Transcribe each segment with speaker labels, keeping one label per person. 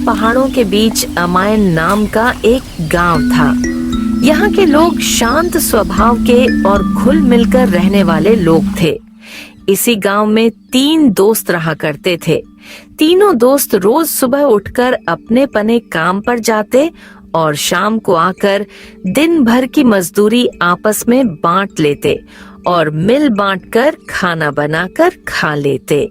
Speaker 1: पहाड़ों के बीच अमायन नाम का एक गांव था। यहाँ के लोग शांत स्वभाव के और घुल मिलकर रहने वाले लोग थे। इसी गांव में 3 दोस्त रहा करते थे। तीनों दोस्त रोज सुबह उठकर अपने पने काम पर जाते और शाम को आकर दिन भर की मजदूरी आपस में बांट लेते और मिल बांटकर खाना बनाकर खा लेते।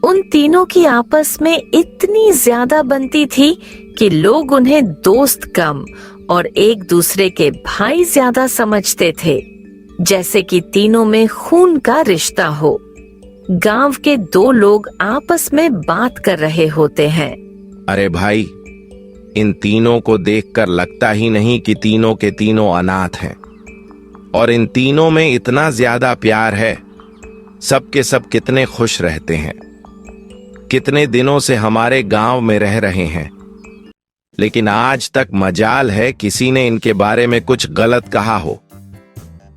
Speaker 1: उन तीनों की आपस में इतनी ज्यादा बनती थी कि लोग उन्हें दोस्त कम और एक दूसरे के भाई ज्यादा समझते थे, जैसे कि तीनों में खून का रिश्ता हो। गांव के 2 लोग आपस में बात कर रहे होते हैं।
Speaker 2: अरे भाई, इन तीनों को देखकर लगता ही नहीं कि तीनों के तीनों अनाथ हैं, और इन तीनों में इतना ज्यादा प्यार है। सब के सब कितने खुश रहते हैं। कितने दिनों से हमारे गांव में रह रहे हैं, लेकिन आज तक मजाल है किसी ने इनके बारे में कुछ गलत कहा हो।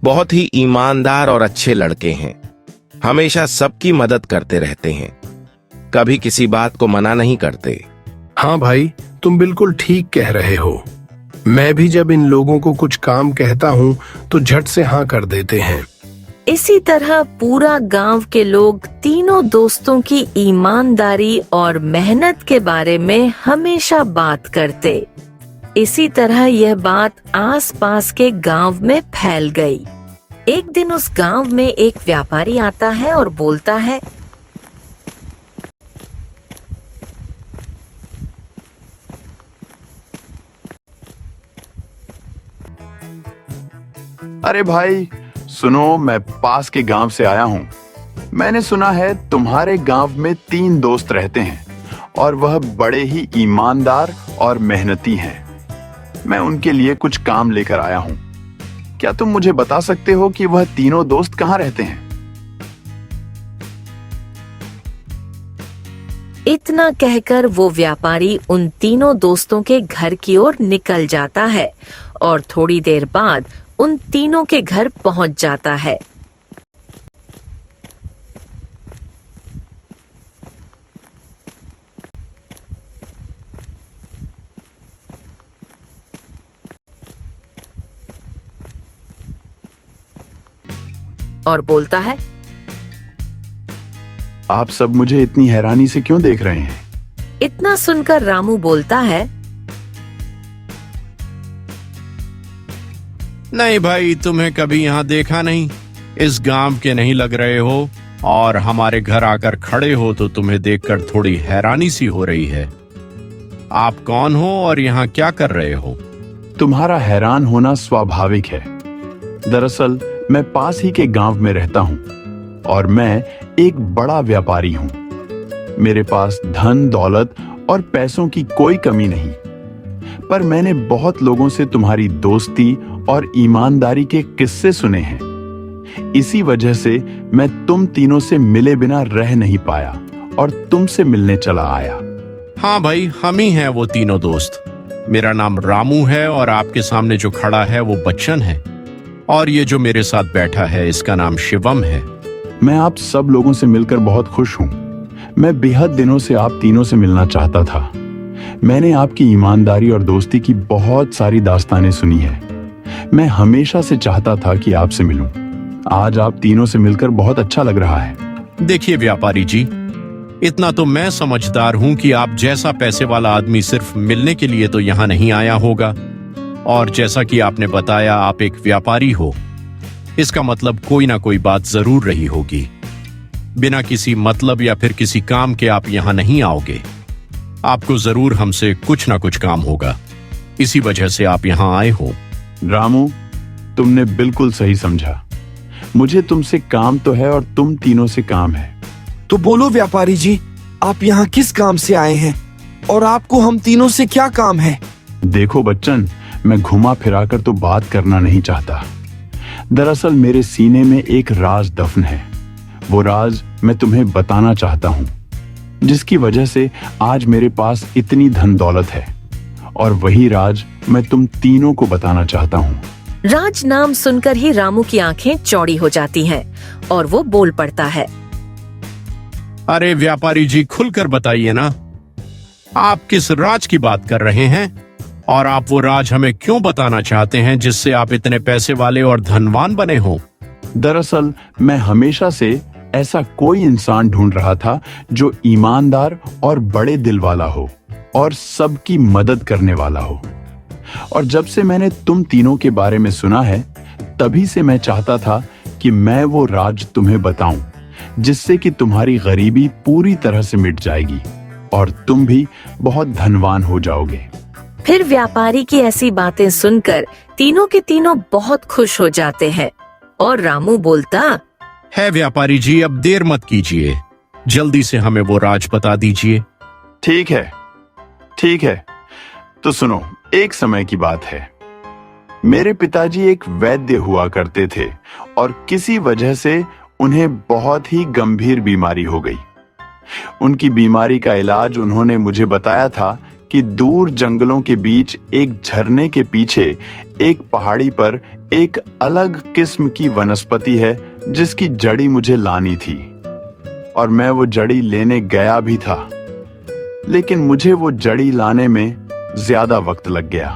Speaker 2: बहुत ही ईमानदार और अच्छे लड़के हैं। हमेशा सबकी मदद करते रहते हैं, कभी किसी बात को मना नहीं करते।
Speaker 3: हाँ भाई, तुम बिल्कुल ठीक कह रहे हो। मैं भी जब इन लोगों को कुछ काम कहता हूँ तो झट से हाँ कर देते हैं।
Speaker 1: इसी तरह पूरा गांव के लोग तीनों दोस्तों की ईमानदारी और मेहनत के बारे में हमेशा बात करते। इसी तरह यह बात आसपास के गांव में फैल गई। एक दिन उस गांव में एक व्यापारी आता है और बोलता है,
Speaker 4: अरे भाई सुनो, मैं पास के गांव से आया हूँ। मैंने सुना है तुम्हारे गांव में 3 दोस्त रहते हैं और वह बड़े ही ईमानदार और मेहनती हैं। मैं उनके लिए कुछ काम लेकर आया हूँ। क्या तुम मुझे बता सकते हो कि वह तीनों दोस्त कहाँ रहते हैं?
Speaker 1: इतना कहकर वो व्यापारी उन तीनों दोस्तों के घर की ओर निकल जाता है और थोड़ी देर बाद उन तीनों के घर पहुंच जाता है। और बोलता है,
Speaker 4: आप सब मुझे इतनी हैरानी से क्यों देख रहे हैं?
Speaker 1: इतना सुनकर रामू बोलता है,
Speaker 5: नहीं भाई, तुम्हें कभी यहाँ देखा नहीं। इस गांव के नहीं लग रहे हो और हमारे घर आकर खड़े हो तो तुम्हें देखकर थोड़ी हैरानी सी हो रही है। आप कौन हो और यहाँ क्या कर रहे हो?
Speaker 4: तुम्हारा हैरान होना स्वाभाविक है। दरअसल मैं पास ही के गांव में रहता हूँ और मैं एक बड़ा व्यापारी हूँ। मेरे पास धन दौलत और पैसों की कोई कमी नहीं, पर मैंने बहुत लोगों से तुम्हारी दोस्ती और ईमानदारी के किस्से सुने हैं। इसी वजह से मैं तुम तीनों से मिले बिना रह नहीं पाया और तुमसे मिलने चला आया।
Speaker 5: हाँ भाई, हम ही हैं वो तीनों दोस्त। मेरा नाम रामू है और आपके सामने जो खड़ा है वो बच्चन है, और ये जो मेरे साथ बैठा है इसका नाम शिवम है।
Speaker 4: मैं आप सब लोगों से मिलकर बहुत खुश हूँ। मैं बेहद दिनों से आप तीनों से मिलना चाहता था। मैंने आपकी ईमानदारी और दोस्ती की बहुत सारी दास्तानें सुनी है। मैं हमेशा से चाहता था कि आपसे मिलूं। आज आप तीनों से मिलकर बहुत अच्छा लग रहा है।
Speaker 5: देखिए व्यापारी जी, इतना तो मैं समझदार हूँ कि आप जैसा पैसे वाला आदमी सिर्फ मिलने के लिए तो यहाँ नहीं आया होगा, और जैसा कि आपने बताया आप एक व्यापारी हो, इसका मतलब कोई ना कोई बात जरूर रही होगी। बिना किसी मतलब या फिर किसी काम के आप यहाँ नहीं आओगे। आपको जरूर हमसे कुछ ना कुछ काम होगा, इसी वजह से आप यहाँ आए हो।
Speaker 4: रामू, तुमने बिल्कुल सही समझा। मुझे तुमसे काम तो है और तुम तीनों से काम है।
Speaker 6: तो बोलो व्यापारी जी, आप यहाँ किस काम से आए हैं और आपको हम तीनों से क्या काम है?
Speaker 4: देखो बच्चन, मैं घुमा फिराकर तो बात करना नहीं चाहता। दरअसल मेरे सीने में एक राज दफन है। वो राज मैं तुम्हें बताना चाहता हूँ, जिसकी वजह से आज मेरे पास इतनी धन दौलत है, और वही राज मैं तुम तीनों को बताना चाहता हूँ।
Speaker 1: राज नाम सुनकर ही रामू की आंखें चौड़ी हो जाती हैं और वो बोल पड़ता है,
Speaker 5: अरे व्यापारी जी, खुलकर बताइए ना। आप किस राज की बात कर रहे हैं? और आप वो राज हमें क्यों बताना चाहते हैं जिससे आप इतने पैसे वाले और धनवान बने हो?
Speaker 4: दरअसल मैं हमेशा से ऐसा कोई इंसान ढूंढ रहा था जो ईमानदार और बड़े दिल वाला हो और सबकी मदद करने वाला हो। और जब से मैंने तुम तीनों के बारे में सुना है, तभी से मैं चाहता था कि मैं वो राज तुम्हें बताऊं जिससे कि तुम्हारी गरीबी पूरी तरह से मिट जाएगी और तुम भी बहुत धनवान हो जाओगे।
Speaker 1: फिर व्यापारी की ऐसी बातें सुनकर तीनों के तीनों बहुत खुश हो जाते हैं और रामू बोलता
Speaker 5: है व्यापारी जी, अब देर मत कीजिए, जल्दी से हमें वो राज बता दीजिए।
Speaker 4: ठीक है, ठीक है। तो सुनो, एक समय की बात है। मेरे पिताजी एक वैद्य हुआ करते थे और किसी वजह से उन्हें बहुत ही गंभीर बीमारी हो गई। उनकी बीमारी का इलाज उन्होंने मुझे बताया था कि दूर जंगलों के बीच एक झरने के पीछे एक पहाड़ी पर एक अलग किस्म की वनस्पति है जिसकी जड़ी मुझे लानी थी। और मैं वो जड़ी लेने गया भी था, लेकिन मुझे वो जड़ी लाने में ज्यादा वक्त लग गया।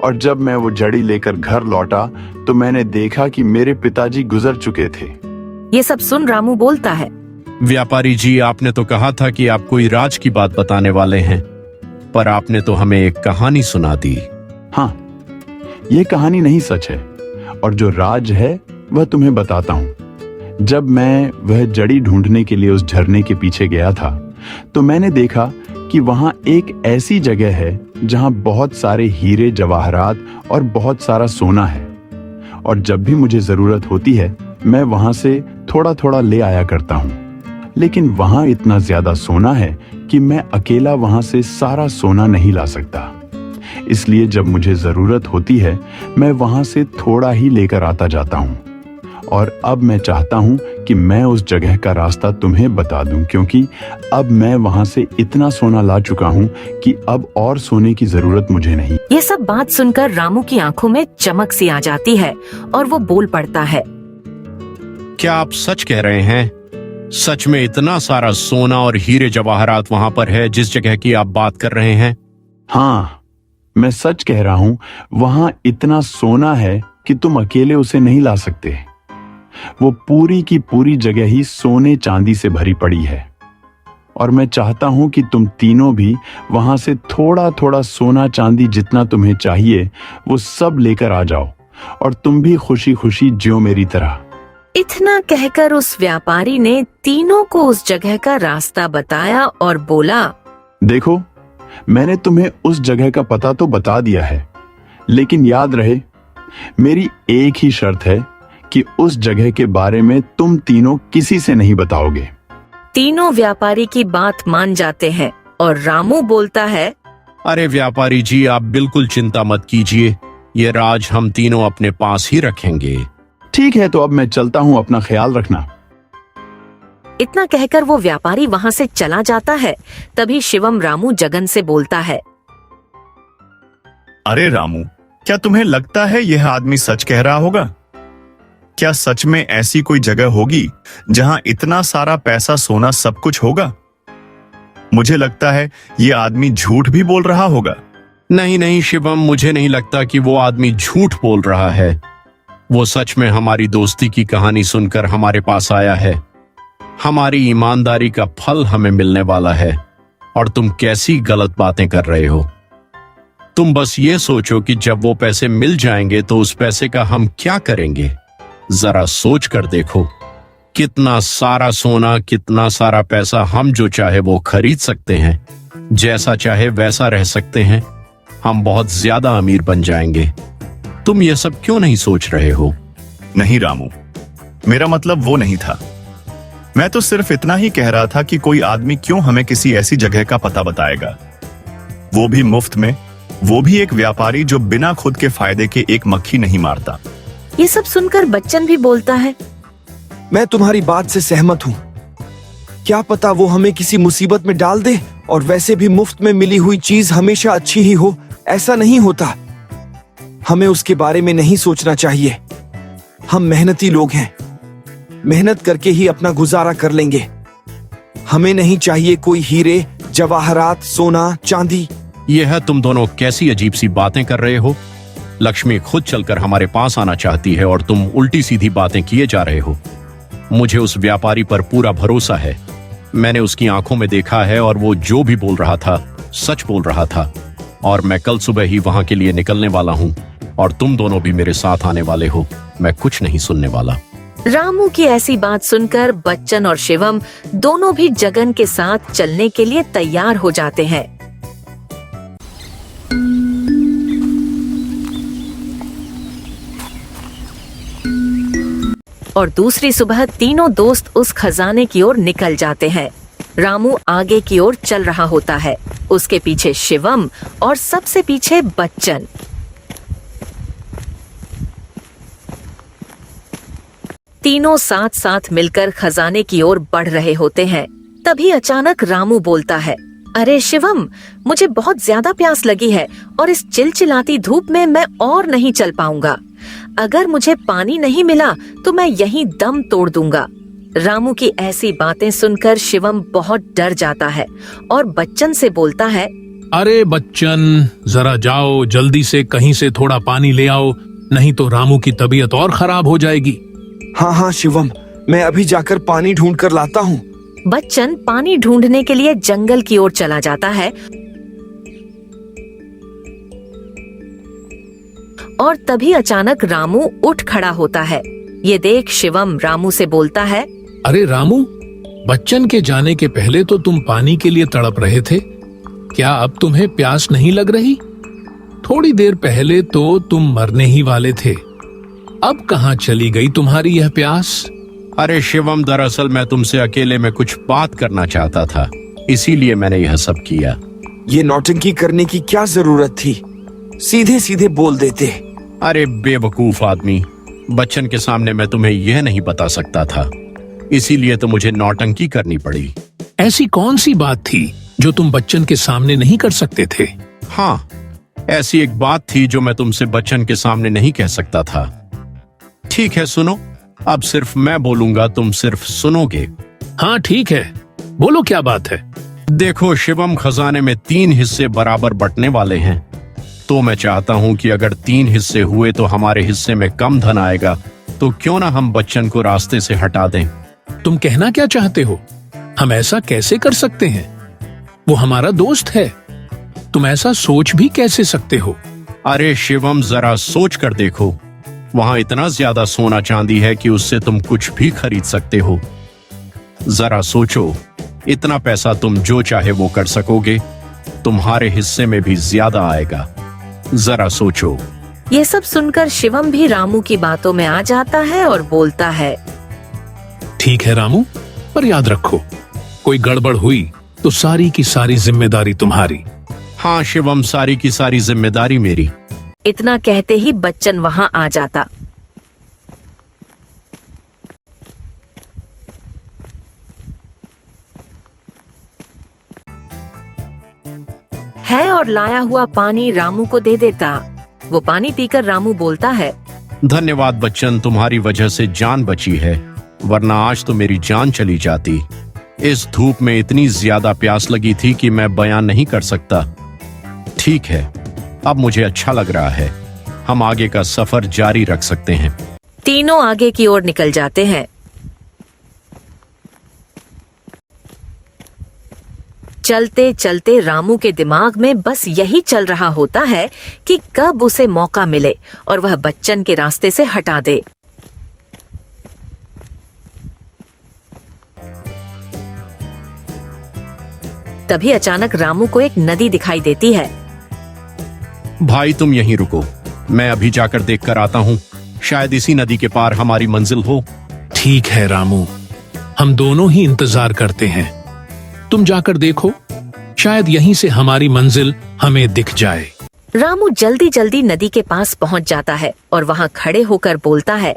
Speaker 4: और जब मैं वो जड़ी लेकर घर लौटा तो मैंने देखा कि मेरे पिताजी गुजर चुके थे।
Speaker 1: ये सब सुन रामू बोलता है,
Speaker 5: व्यापारी जी, आपने तो कहा था कि आप कोई राज की बात बताने वाले हैं, पर आपने तो हमें एक कहानी सुना दी।
Speaker 4: हाँ, ये कहानी नहीं सच है, और जो राज है वह तुम्हें बताता हूं। जब मैं वह जड़ी ढूंढने के लिए उस झरने के पीछे गया था, तो मैंने देखा कि वहां एक ऐसी जगह है जहां बहुत सारे हीरे जवाहरात और बहुत सारा सोना है। और जब भी मुझे जरूरत होती है, मैं वहां से थोड़ा थोड़ा ले आया करता हूं। लेकिन वहां इतना ज्यादा सोना है कि मैं अकेला वहां से सारा सोना नहीं ला सकता। इसलिए जब मुझे जरूरत होती है, मैं वहां से थोड़ा ही लेकर आता जाता हूं। और अब मैं चाहता हूं कि मैं उस जगह का रास्ता तुम्हें बता दूं, क्योंकि अब मैं वहां से इतना सोना ला चुका हूं कि अब और सोने की जरूरत मुझे नहीं।
Speaker 1: ये सब बात सुनकर रामू की आंखों में चमक सी आ जाती है और वो बोल पड़ता है,
Speaker 5: क्या आप सच कह रहे हैं? सच में इतना सारा सोना और हीरे जवाहरात वहां पर है जिस जगह की आप बात कर रहे हैं?
Speaker 4: हाँ, मैं सच कह रहा हूं। वहां इतना सोना है कि तुम अकेले उसे नहीं ला सकते। वो पूरी की पूरी जगह ही सोने चांदी से भरी पड़ी है। और मैं चाहता हूं कि तुम तीनों भी वहां से थोड़ा थोड़ा सोना चांदी जितना तुम्हें चाहिए वो सब लेकर आ जाओ, और तुम भी खुशी खुशी जियो मेरी तरह।
Speaker 1: इतना कहकर उस व्यापारी ने तीनों को उस जगह का रास्ता बताया और बोला,
Speaker 4: देखो, मैंने तुम्हें उस जगह का पता तो बता दिया है, लेकिन याद रहे, मेरी एक ही शर्त है कि उस जगह के बारे में तुम तीनों किसी से नहीं बताओगे।
Speaker 1: तीनों व्यापारी की बात मान जाते हैं और रामू बोलता है,
Speaker 5: अरे व्यापारी जी, आप बिल्कुल चिंता मत कीजिए, ये राज हम तीनों अपने पास ही रखेंगे।
Speaker 4: ठीक है, तो अब मैं चलता हूं, अपना ख्याल रखना।
Speaker 1: इतना कहकर वो व्यापारी वहां से चला जाता है। तभी शिवम रामू जगन से बोलता है,
Speaker 7: अरे रामू, क्या तुम्हें लगता है यह आदमी सच कह रहा होगा? क्या सच में ऐसी कोई जगह होगी जहां इतना सारा पैसा सोना सब कुछ होगा? मुझे लगता है यह आदमी झूठ भी बोल रहा होगा।
Speaker 5: नहीं नहीं शिवम, मुझे नहीं लगता कि वो आदमी झूठ बोल रहा है। वो सच में हमारी दोस्ती की कहानी सुनकर हमारे पास आया है। हमारी ईमानदारी का फल हमें मिलने वाला है, और तुम कैसी गलत बातें कर रहे हो। तुम बस ये सोचो कि जब वो पैसे मिल जाएंगे तो उस पैसे का हम क्या करेंगे। जरा सोच कर देखो, कितना सारा सोना, कितना सारा पैसा, हम जो चाहे वो खरीद सकते हैं, जैसा चाहे वैसा रह सकते हैं। हम बहुत ज्यादा अमीर बन जाएंगे। तुम ये सब क्यों नहीं सोच रहे हो?
Speaker 7: नहीं रामू, मेरा मतलब वो नहीं था। मैं तो सिर्फ इतना ही कह रहा था कि कोई आदमी क्यों हमें किसी ऐसी जगह का पता बताएगा, वो भी मुफ्त में, वो भी एक व्यापारी जो बिना खुद के फायदे के एक मक्खी नहीं मारता।
Speaker 1: ये सब सुनकर बच्चन भी बोलता है,
Speaker 6: मैं तुम्हारी बात से सहमत हूँ। क्या पता वो हमें किसी मुसीबत में डाल दे, और वैसे भी मुफ्त में मिली हुई चीज हमेशा अच्छी ही हो, ऐसा नहीं होता। हमें उसके बारे में नहीं सोचना चाहिए। हम मेहनती लोग हैं, मेहनत करके ही अपना गुजारा कर लेंगे। हमें नहीं चाहिए कोई हीरे जवाहरात, सोना, चांदी।
Speaker 5: यह तुम दोनों कैसी अजीब सी बातें कर रहे हो। लक्ष्मी खुद चलकर हमारे पास आना चाहती है और तुम उल्टी सीधी बातें किए जा रहे हो। मुझे उस व्यापारी पर पूरा भरोसा है। मैंने उसकी आंखों में देखा है और वो जो भी बोल रहा था सच बोल रहा था। और मैं कल सुबह ही वहां के लिए निकलने वाला हूं और तुम दोनों भी मेरे साथ आने वाले हो। मैं कुछ नहीं सुनने वाला।
Speaker 1: रामू की ऐसी बात सुनकर बच्चन और शिवम दोनों भी जगन के साथ चलने के लिए तैयार हो जाते हैं। और दूसरी सुबह तीनों दोस्त उस खजाने की ओर निकल जाते हैं। रामू आगे की ओर चल रहा होता है, उसके पीछे शिवम और सबसे पीछे बच्चन। तीनों साथ साथ मिलकर खजाने की ओर बढ़ रहे होते हैं। तभी अचानक रामू बोलता है, अरे शिवम, मुझे बहुत ज्यादा प्यास लगी है और इस चिलचिलाती धूप में मैं और नहीं चल पाऊंगा। अगर मुझे पानी नहीं मिला तो मैं यहीं दम तोड़ दूंगा। रामू की ऐसी बातें सुनकर शिवम बहुत डर जाता है और बच्चन से बोलता है,
Speaker 3: अरे बच्चन, जरा जाओ जल्दी से कहीं से थोड़ा पानी ले आओ, नहीं तो रामू की तबीयत और खराब हो जाएगी।
Speaker 6: हाँ हाँ शिवम, मैं अभी जाकर पानी ढूंढ कर लाता हूँ।
Speaker 1: बच्चन पानी ढूंढने के लिए जंगल की ओर चला जाता है और तभी अचानक रामू उठ खड़ा होता है। ये देख शिवम रामू से बोलता है,
Speaker 3: अरे रामू, बच्चन के जाने के पहले तो तुम पानी के लिए तड़प रहे थे, क्या अब तुम्हें प्यास नहीं लग रही? थोड़ी देर पहले तो तुम मरने ही वाले थे, अब कहाँ चली गई तुम्हारी यह प्यास?
Speaker 5: अरे शिवम, दरअसल मैं तुमसे अकेले में कुछ बात करना चाहता था, इसीलिए मैंने यह सब किया।
Speaker 6: ये नौटंकी करने की क्या जरूरत थी? सीधे सीधे बोल देते।
Speaker 5: अरे बेवकूफ आदमी, बच्चन के सामने मैं तुम्हें यह नहीं बता सकता था, इसीलिए तो मुझे नौटंकी करनी पड़ी।
Speaker 3: ऐसी कौन सी बात थी जो तुम बच्चन के सामने नहीं कर सकते थे?
Speaker 5: हाँ, ऐसी एक बात थी जो मैं तुमसे बच्चन के सामने नहीं कह सकता था। ठीक है, सुनो, अब सिर्फ मैं बोलूंगा, तुम सिर्फ सुनोगे।
Speaker 3: हाँ ठीक है, बोलो क्या बात है?
Speaker 5: देखो शिवम, खजाने में 3 हिस्से बराबर बंटने वाले हैं, तो मैं चाहता हूं कि अगर 3 हिस्से हुए तो हमारे हिस्से में कम धन आएगा, तो क्यों ना हम बच्चन को रास्ते से हटा दें।
Speaker 3: तुम कहना क्या चाहते हो? हम ऐसा कैसे कर सकते हैं? वो हमारा दोस्त है, तुम ऐसा सोच भी कैसे सकते हो?
Speaker 5: अरे शिवम, जरा सोच कर देखो, वहां इतना ज्यादा सोना चांदी है कि उससे तुम कुछ भी खरीद सकते हो। जरा सोचो, इतना पैसा तुम जो चाहे वो कर सकोगे, तुम्हारे हिस्से में भी ज्यादा आएगा। जरा सोचो।
Speaker 1: ये सब सुनकर शिवम भी रामू की बातों में आ जाता है और बोलता है,
Speaker 3: ठीक है रामू, पर याद रखो, कोई गड़बड़ हुई तो सारी की सारी जिम्मेदारी तुम्हारी।
Speaker 5: हाँ शिवम, सारी की सारी जिम्मेदारी मेरी।
Speaker 1: इतना कहते ही बच्चन वहां आ जाता। है और लाया हुआ पानी रामू को दे देता। वो पानी पीकर रामू बोलता है,
Speaker 5: धन्यवाद बच्चन, तुम्हारी वजह से जान बची है, वरना आज तो मेरी जान चली जाती। इस धूप में इतनी ज्यादा प्यास लगी थी कि मैं बयान नहीं कर सकता। ठीक है, अब मुझे अच्छा लग रहा है, हम आगे का सफर जारी रख सकते हैं।
Speaker 1: तीनों आगे की ओर निकल जाते हैं। चलते चलते रामू के दिमाग में बस यही चल रहा होता है कि कब उसे मौका मिले और वह बच्चन के रास्ते से हटा दे। तभी अचानक रामू को एक नदी दिखाई देती है।
Speaker 5: भाई तुम यहीं रुको, मैं अभी जाकर देख कर आता हूँ, शायद इसी नदी के पार हमारी मंजिल हो।
Speaker 3: ठीक है रामू, हम दोनों ही इंतजार करते हैं, तुम जाकर देखो, शायद यहीं से हमारी मंजिल हमें दिख जाए।
Speaker 1: रामू जल्दी जल्दी नदी के पास पहुंच जाता है और वहां खड़े होकर बोलता है,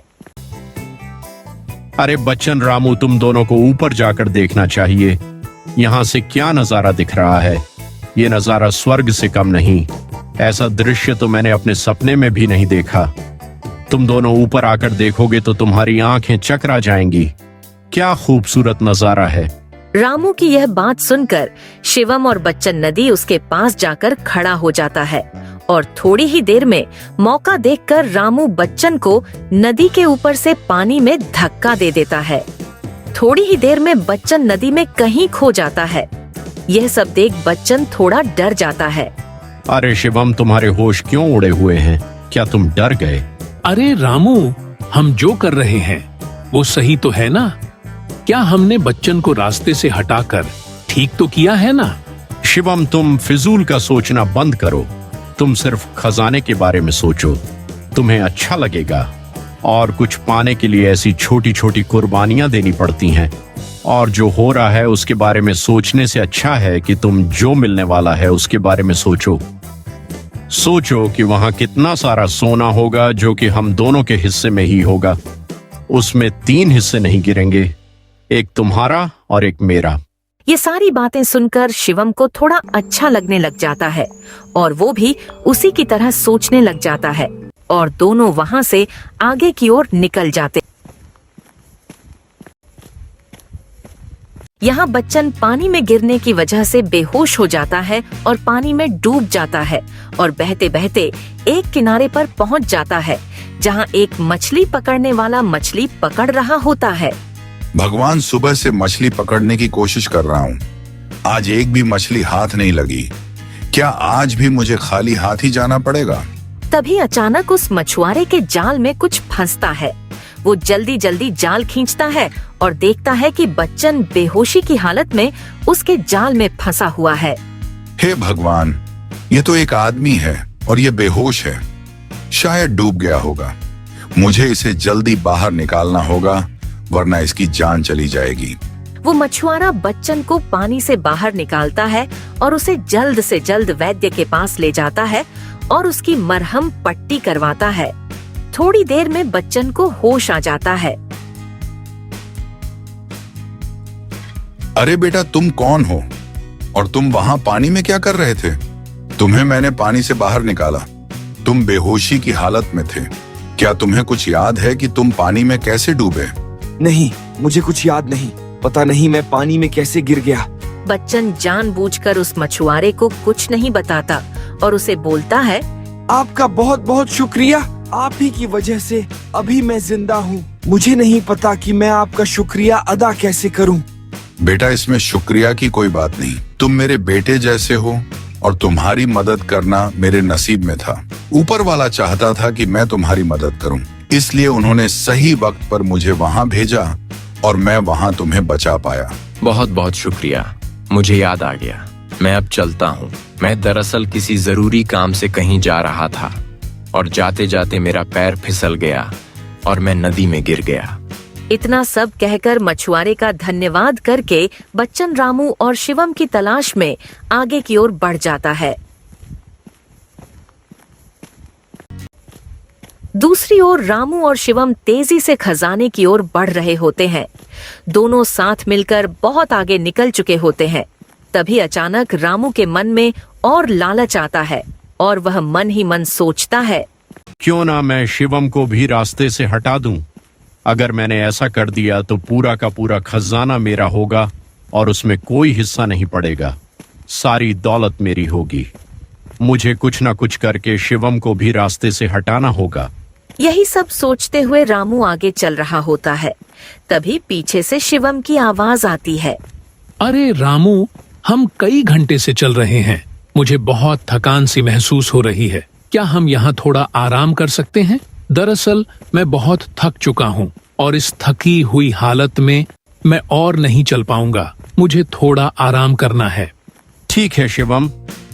Speaker 5: अरे बच्चन, रामू, तुम दोनों को ऊपर जाकर देखना चाहिए, यहाँ से क्या नजारा दिख रहा है। ये नजारा स्वर्ग से कम नहीं, ऐसा दृश्य तो मैंने अपने सपने में भी नहीं देखा। तुम दोनों ऊपर आकर देखोगे तो तुम्हारी आंखें चकरा जाएंगी। क्या खूबसूरत नजारा है।
Speaker 1: रामू की यह बात सुनकर शिवम और बच्चन नदी उसके पास जाकर खड़ा हो जाता है और थोड़ी ही देर में मौका देखकर रामू बच्चन को नदी के ऊपर से पानी में धक्का दे देता है। थोड़ी ही देर में बच्चन नदी में कहीं खो जाता है। यह सब देख बच्चन थोड़ा डर जाता है।
Speaker 5: अरे शिवम, तुम्हारे होश क्यों उड़े हुए हैं? क्या तुम डर गए?
Speaker 3: अरे रामू, हम जो कर रहे हैं वो सही तो है ना? क्या हमने बच्चन को रास्ते से हटाकर ठीक तो किया है ना?
Speaker 5: शिवम, तुम फिजूल का सोचना बंद करो। तुम सिर्फ खजाने के बारे में सोचो। तुम्हें अच्छा लगेगा। और कुछ पाने के लिए ऐसी छोटी छोटी कुर्बानियां देनी पड़ती हैं। और जो हो रहा है उसके बारे में सोचने से अच्छा है कि तुम जो मिलने वाला है उसके बारे में सोचो। सोचो कि वहां कितना सारा सोना होगा जो कि हम दोनों के हिस्से में ही होगा। उसमें 3 हिस्से नहीं गिरेंगे, एक तुम्हारा और एक मेरा।
Speaker 1: ये सारी बातें सुनकर शिवम को थोड़ा अच्छा लगने लग जाता है और वो भी उसी की तरह सोचने लग जाता है और दोनों वहां से आगे की ओर निकल जाते। यहाँ बच्चन पानी में गिरने की वजह से बेहोश हो जाता है और पानी में डूब जाता है और बहते बहते एक किनारे पर पहुंच जाता है जहाँ एक मछली पकड़ने वाला मछली पकड़ रहा होता है।
Speaker 8: भगवान, सुबह से मछली पकड़ने की कोशिश कर रहा हूँ, आज एक भी मछली हाथ नहीं लगी। क्या आज भी मुझे खाली हाथ ही जाना पड़ेगा?
Speaker 1: तभी अचानक उस मछुआरे के जाल में कुछ फंसता है। वो जल्दी जल्दी जाल खींचता है और देखता है कि बच्चन बेहोशी की हालत में उसके जाल में फंसा हुआ है।
Speaker 8: हे भगवान, ये तो एक आदमी है और ये बेहोश है, शायद डूब गया होगा। मुझे इसे जल्दी बाहर निकालना होगा वरना इसकी जान चली जाएगी।
Speaker 1: वो मछुआरा बच्चन को पानी से बाहर निकालता है और उसे जल्द से जल्द वैद्य के पास ले जाता है और उसकी मरहम पट्टी करवाता है। थोड़ी देर में बच्चन को होश आ जाता है।
Speaker 8: अरे बेटा, तुम कौन हो और तुम वहां पानी में क्या कर रहे थे? तुम्हें मैंने पानी से बाहर निकाला, तुम बेहोशी की हालत में थे। क्या तुम्हें कुछ याद है कि तुम पानी में कैसे डूबे?
Speaker 6: नहीं, मुझे कुछ याद नहीं। पता नहीं मैं पानी में कैसे गिर गया।
Speaker 1: बच्चन जानबूझकर उस मछुआरे को कुछ नहीं बताता और उसे बोलता है,
Speaker 6: आपका बहुत बहुत शुक्रिया, आप ही की वजह से अभी मैं जिंदा हूँ। मुझे नहीं पता कि मैं आपका शुक्रिया अदा कैसे करूँ।
Speaker 8: बेटा, इसमें शुक्रिया की कोई बात नहीं। तुम मेरे बेटे जैसे हो और तुम्हारी मदद करना मेरे नसीब में था। ऊपर वाला चाहता था कि मैं तुम्हारी मदद करूं, इसलिए उन्होंने सही वक्त पर मुझे वहां भेजा और मैं वहां तुम्हें बचा पाया।
Speaker 9: बहुत बहुत शुक्रिया, मुझे याद आ गया। मैं अब चलता हूँ। मैं दरअसल किसी जरूरी काम से कहीं जा रहा था और जाते जाते मेरा पैर फिसल गया और मैं नदी में गिर गया।
Speaker 1: इतना सब कहकर मछुआरे का धन्यवाद करके बच्चन रामू और शिवम की तलाश में आगे की ओर बढ़ जाता है। दूसरी ओर रामू और शिवम तेजी से खजाने की ओर बढ़ रहे होते हैं। दोनों साथ मिलकर बहुत आगे निकल चुके होते हैं। तभी अचानक रामू के मन में और लालच आता है और वह मन ही मन सोचता है,
Speaker 5: क्यों ना मैं शिवम को भी रास्ते से हटा दूं। अगर मैंने ऐसा कर दिया तो पूरा का पूरा खजाना मेरा होगा और उसमें कोई हिस्सा नहीं पड़ेगा। सारी दौलत मेरी होगी। मुझे कुछ ना कुछ करके शिवम को भी रास्ते से हटाना होगा।
Speaker 1: यही सब सोचते हुए रामू आगे चल रहा होता है। तभी पीछे से शिवम की आवाज आती है,
Speaker 3: अरे रामू, हम कई घंटे से चल रहे हैं। मुझे बहुत थकान सी महसूस हो रही है। क्या हम यहाँ थोड़ा आराम कर सकते हैं? दरअसल मैं बहुत थक चुका हूँ और इस थकी हुई हालत में मैं और नहीं चल पाऊंगा। मुझे थोड़ा आराम करना है।
Speaker 5: ठीक है शिवम,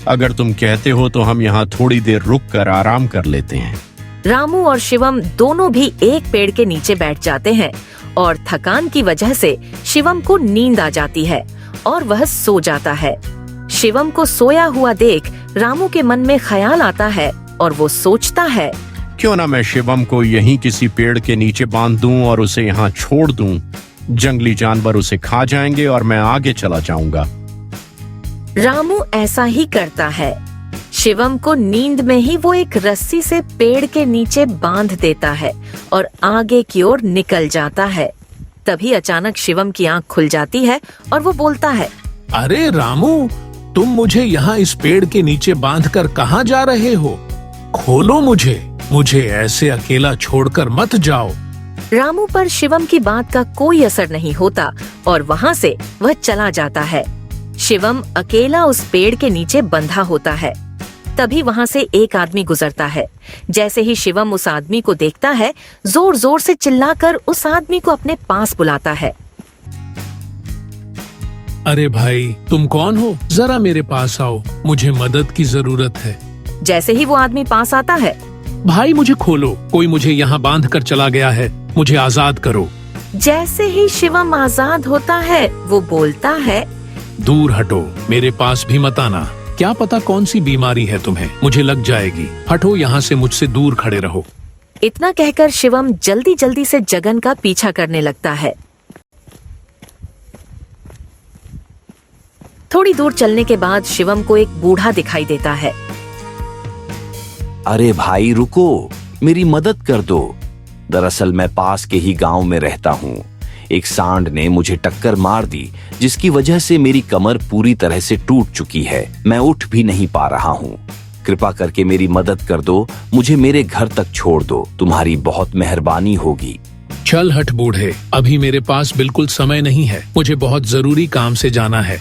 Speaker 5: अगर तुम कहते हो तो हम यहाँ थोड़ी देर रुक कर आराम कर लेते हैं।
Speaker 1: रामू और शिवम दोनों भी एक पेड़ के नीचे बैठ जाते हैं और थकान की वजह से शिवम को नींद आ जाती है और वह सो जाता है। शिवम को सोया हुआ देख रामू के मन में ख्याल आता है और वो सोचता है,
Speaker 5: क्यों ना मैं शिवम को यहीं किसी पेड़ के नीचे बांध दूं और उसे यहाँ छोड़ दूं। जंगली जानवर उसे खा जाएंगे और मैं आगे चला जाऊंगा।
Speaker 1: रामू ऐसा ही करता है। शिवम को नींद में ही वो एक रस्सी से पेड़ के नीचे बांध देता है और आगे की ओर निकल जाता है। तभी अचानक शिवम की आंख खुल जाती है और वो बोलता है,
Speaker 3: अरे रामू, तुम मुझे यहाँ इस पेड़ के नीचे बांधकर कहाँ जा रहे हो? खोलो मुझे ऐसे अकेला छोड़कर मत जाओ।
Speaker 1: रामू पर शिवम की बात का कोई असर नहीं होता और वहाँ से वह चला जाता है। शिवम अकेला उस पेड़ के नीचे बंधा होता है। तभी वहाँ से एक आदमी गुजरता है। जैसे ही शिवम उस आदमी को देखता है, जोर जोर से चिल्लाकर उस आदमी को अपने पास बुलाता है।
Speaker 3: अरे भाई, तुम कौन हो? जरा मेरे पास आओ, मुझे मदद की जरूरत है।
Speaker 1: जैसे ही वो आदमी पास आता है,
Speaker 3: भाई मुझे खोलो, कोई मुझे यहाँ बांध कर चला गया है, मुझे आजाद करो।
Speaker 1: जैसे ही शिवम आजाद होता है, वो बोलता है,
Speaker 3: दूर हटो, मेरे पास भी मत आना। क्या पता कौन सी बीमारी है तुम्हें, मुझे लग जाएगी। हटो यहाँ से, मुझसे दूर खड़े रहो।
Speaker 1: इतना कहकर शिवम जल्दी जल्दी से जगन का पीछा करने लगता है। थोड़ी दूर चलने के बाद शिवम को एक बूढ़ा दिखाई देता है।
Speaker 10: अरे भाई रुको, मेरी मदद कर दो। दरअसल मैं पास के ही गांव में रहता हूँ। एक सांड ने मुझे टक्कर मार दी, जिसकी वजह से मेरी कमर पूरी तरह से टूट चुकी है। मैं उठ भी नहीं पा रहा हूँ। कृपा करके मेरी मदद कर दो, मुझे मेरे घर तक छोड़ दो, तुम्हारी बहुत मेहरबानी होगी।
Speaker 3: चल हट बूढ़े, अभी मेरे पास बिल्कुल समय नहीं है, मुझे बहुत जरूरी काम से जाना है।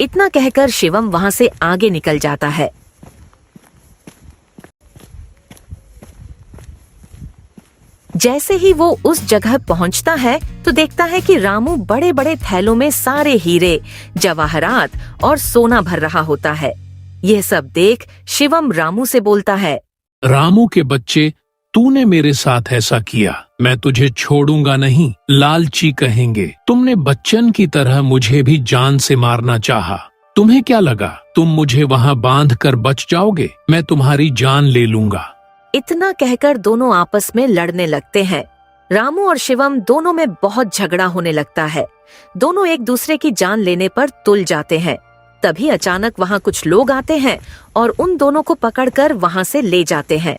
Speaker 1: इतना कहकर शिवम वहाँ से आगे निकल जाता है। जैसे ही वो उस जगह पहुंचता है तो देखता है कि रामू बड़े बड़े थैलों में सारे हीरे, जवाहरात और सोना भर रहा होता है। यह सब देख शिवम रामू से बोलता है,
Speaker 3: रामू के बच्चे, तूने मेरे साथ ऐसा किया, मैं तुझे छोड़ूंगा नहीं। लालची कहेंगे, तुमने बच्चन की तरह मुझे भी जान से मारना चाहा। तुम्हें क्या लगा तुम मुझे वहाँ बांध कर बच जाओगे? मैं तुम्हारी जान ले लूंगा।
Speaker 1: इतना कहकर दोनों आपस में लड़ने लगते हैं। रामू और शिवम दोनों में बहुत झगड़ा होने लगता है। दोनों एक दूसरे की जान लेने पर तुल जाते हैं। तभी अचानक वहाँ कुछ लोग आते हैं और उन दोनों को पकड़कर वहाँ से ले जाते हैं।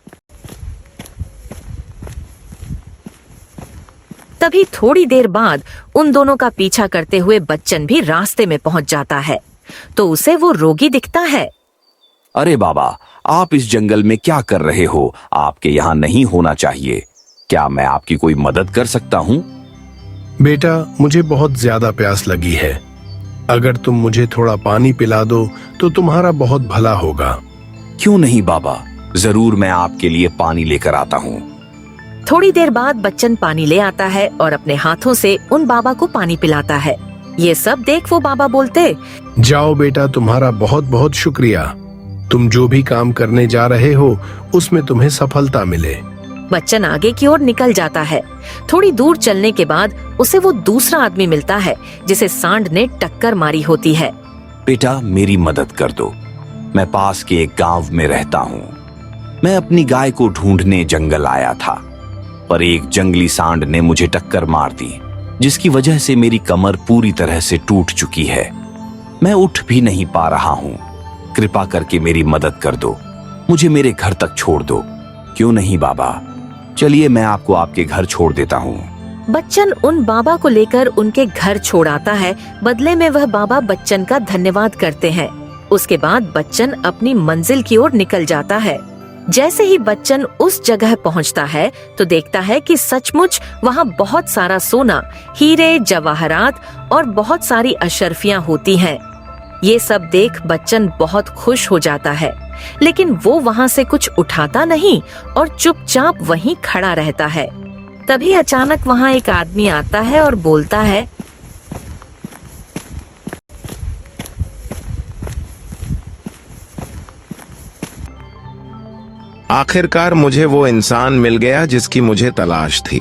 Speaker 1: तभी थोड़ी देर बाद उन दोनों का पीछा करते हुए बच्चन भी रास्ते में पहुंच जाता है तो उसे वो रोगी दिखता है।
Speaker 10: अरे बाबा, आप इस जंगल में क्या कर रहे हो? आपके यहाँ नहीं होना चाहिए। क्या मैं आपकी कोई मदद कर सकता हूँ?
Speaker 11: बेटा, मुझे बहुत ज्यादा प्यास लगी है। अगर तुम मुझे थोड़ा पानी पिला दो तो तुम्हारा बहुत भला होगा।
Speaker 10: क्यों नहीं बाबा, जरूर मैं आपके लिए पानी लेकर आता हूँ।
Speaker 1: थोड़ी देर बाद बच्चन पानी ले आता है और अपने हाथों से उन बाबा को पानी पिलाता है। ये सब देख वो बाबा बोलते,
Speaker 11: जाओ बेटा, तुम्हारा बहुत बहुत शुक्रिया। तुम जो भी काम करने जा रहे हो उसमें तुम्हें सफलता मिले।
Speaker 1: बच्चन आगे की ओर निकल जाता है। थोड़ी दूर चलने के बाद उसे वो दूसरा आदमी मिलता है जिसे सांड ने टक्कर मारी होती है।
Speaker 10: बेटा, मेरी मदद कर दो। मैं पास के एक गांव में रहता हूँ। मैं अपनी गाय को ढूंढने जंगल आया था, पर एक जंगली सांड ने मुझे टक्कर मार दी, जिसकी वजह से मेरी कमर पूरी तरह से टूट चुकी है। मैं उठ भी नहीं पा रहा हूँ। कृपा करके मेरी मदद कर दो, मुझे मेरे घर तक छोड़ दो। क्यों नहीं बाबा, चलिए मैं आपको आपके घर छोड़ देता हूँ।
Speaker 1: बच्चन उन बाबा को लेकर उनके घर छोड़ आता है। बदले में वह बाबा बच्चन का धन्यवाद करते हैं। उसके बाद बच्चन अपनी मंजिल की ओर निकल जाता है। जैसे ही बच्चन उस जगह पहुंचता है तो देखता है कि सचमुच वहां बहुत सारा सोना, हीरे, जवाहरात और बहुत सारी अशर्फियां होती हैं। ये सब देख बच्चन बहुत खुश हो जाता है, लेकिन वो वहां से कुछ उठाता नहीं और चुपचाप वहीं खड़ा रहता है। तभी अचानक वहां एक आदमी आता है और बोलता है,
Speaker 2: आखिरकार मुझे वो इंसान मिल गया जिसकी मुझे तलाश थी।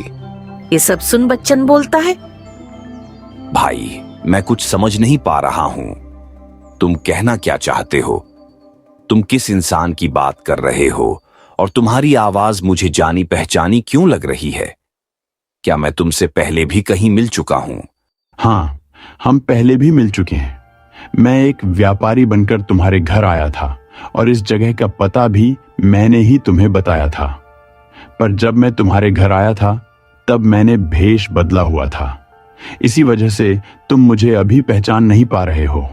Speaker 1: ये सब सुन बच्चन बोलता है,
Speaker 10: भाई, मैं कुछ समझ नहीं पा रहा हूँ। तुम कहना क्या चाहते हो? तुम किस इंसान की बात कर रहे हो और तुम्हारी आवाज मुझे जानी पहचानी क्यों लग रही है? क्या मैं तुमसे पहले भी कहीं मिल चुका हूँ?
Speaker 4: हाँ, हम पहले भी मिल चुके हैं। मैं एक व्यापारी बनकर तुम्हारे घर आया था और इस जगह का पता भी मैंने ही तुम्हें बताया था। पर जब मैं तुम्हारे घर आया था तब मैंने भेष बदला हुआ था। इसी वजह से तुम मुझे अभी पहचान नहीं पा रहे हो।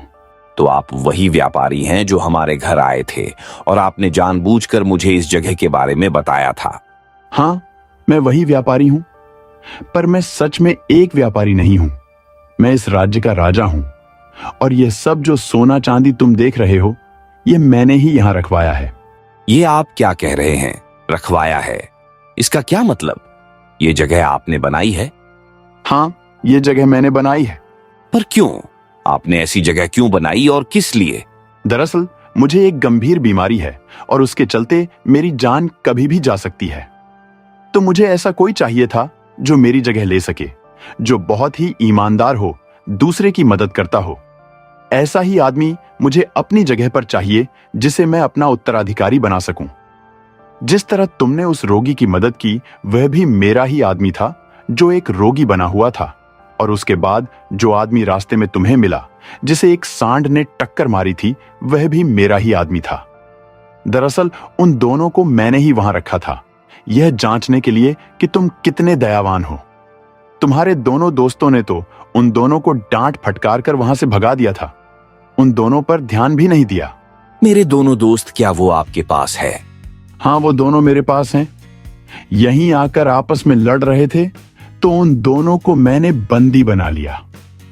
Speaker 10: तो आप वही व्यापारी हैं जो हमारे घर आए थे और आपने जानबूझकर मुझे इस जगह के बारे में बताया था।
Speaker 4: हाँ, मैं वही व्यापारी हूं, पर मैं सच में एक व्यापारी नहीं हूं। मैं इस राज्य का राजा हूं और यह सब जो सोना चांदी तुम देख रहे हो, यह मैंने ही यहां रखवाया है।
Speaker 10: ये आप क्या कह रहे हैं? रखवाया है, इसका क्या मतलब? ये जगह आपने बनाई है?
Speaker 4: हाँ, ये जगह मैंने बनाई है।
Speaker 10: पर क्यों? आपने ऐसी जगह क्यों बनाई और किस लिए?
Speaker 4: दरअसल मुझे एक गंभीर बीमारी है और उसके चलते मेरी जान कभी भी जा सकती है। तो मुझे ऐसा कोई चाहिए था जो मेरी जगह ले सके, जो बहुत ही ईमानदार हो, दूसरे की मदद करता हो। ऐसा ही आदमी मुझे अपनी जगह पर चाहिए जिसे मैं अपना उत्तराधिकारी बना सकूं। जिस तरह तुमने उस रोगी की मदद की, वह भी मेरा ही आदमी था जो एक रोगी बना हुआ था। और उसके बाद जो आदमी रास्ते में तुम्हें मिला, जिसे एक सांड ने टक्कर मारी थी, वह भी मेरा ही आदमी था। दरअसल उन दोनों को मैंने ही वहां रखा था, यह जांचने के लिए कि तुम कितने दयावान हो। तुम्हारे दोनों दोस्तों ने तो उन दोनों को डांट फटकार कर वहां से भगा दिया था। उन दोनों पर ध्यान भी नहीं दिया।
Speaker 10: मेरे दोनों दोस्त, क्या वो आपके पास है?
Speaker 4: हाँ, वो दोनों मेरे पास हैं। यहीं आकर आपस में लड़ रहे थे तो उन दोनों को मैंने बंदी बना लिया।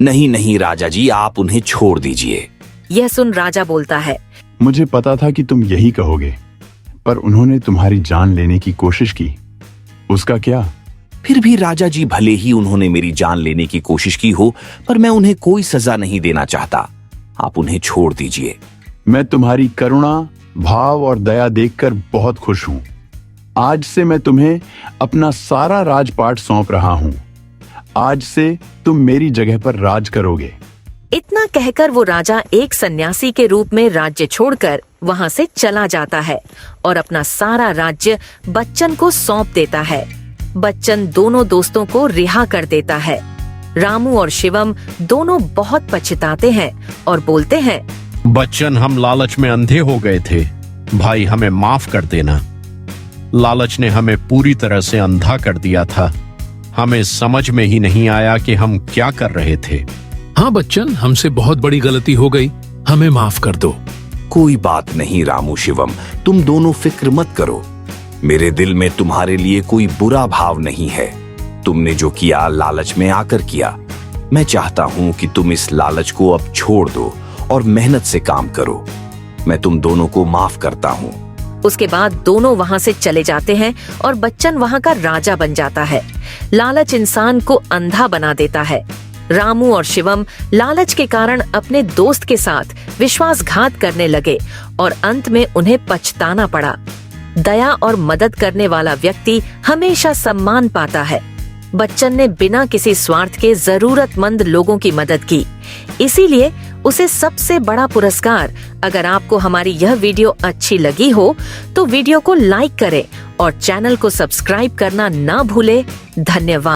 Speaker 10: नहीं नहीं राजा जी, आप उन्हें छोड़ दीजिए।
Speaker 1: यह सुन राजा बोलता है,
Speaker 4: मुझे पता था कि तुम यही कहोगे, पर उन्होंने तुम्हारी जान लेने की कोशिश की। उसका क्या?
Speaker 10: फिर भी राजा जी, भले ही उन्होंने मेरी जान लेने की कोशिश की हो, पर मैं उन्हें कोई सजा नहीं देना चाहता। आप उन्हें छोड़ दीजिए।
Speaker 4: मैं तुम्हारी करुणा, भाव और दया देखकर बहुत खुश हूं। आज से मैं तुम्हें अपना सारा राजपाट सौंप रहा हूं। आज से तुम मेरी जगह पर राज करोगे।
Speaker 1: इतना कहकर वो राजा एक सन्यासी के रूप में राज्य छोड़कर वहां से चला जाता है और अपना सारा राज्य बच्चन को सौंप देता है। बच्चन दोनों दोस्तों को रिहा कर देता है। रामू और शिवम दोनों बहुत पछताते हैं और बोलते हैं,
Speaker 5: बच्चन, हम लालच में अंधे हो गए थे। भाई, हमें माफ कर देना। लालच ने हमें पूरी तरह से अंधा कर दिया था। हमें समझ में ही नहीं आया कि हम क्या कर रहे थे।
Speaker 3: हाँ बच्चन, हमसे बहुत बड़ी गलती हो गई, हमें माफ कर दो।
Speaker 10: कोई बात नहीं रामू, शिवम, तुम दोनों फिक्र मत करो। मेरे दिल में तुम्हारे लिए कोई बुरा भाव नहीं है। तुमने जो किया लालच में आकर किया। मैं चाहता हूं कि तुम इस लालच को अब छोड़ दो और मेहनत से काम करो। मैं तुम दोनों को माफ करता हूं।
Speaker 1: उसके बाद दोनों वहां से चले जाते हैं और बच्चन वहां का राजा बन जाता है। लालच इंसान को अंधा बना देता है। रामू और शिवम लालच के कारण अपने दोस्त के साथ विश्वासघात करने लगे और अंत में उन्हें पछताना पड़ा। दया और मदद करने वाला व्यक्ति हमेशा सम्मान पाता है। बच्चन ने बिना किसी स्वार्थ के जरूरतमंद लोगों की मदद की, इसीलिए उसे सबसे बड़ा पुरस्कार। अगर आपको हमारी यह वीडियो अच्छी लगी हो तो वीडियो को लाइक करें और चैनल को सब्सक्राइब करना ना भूले। धन्यवाद।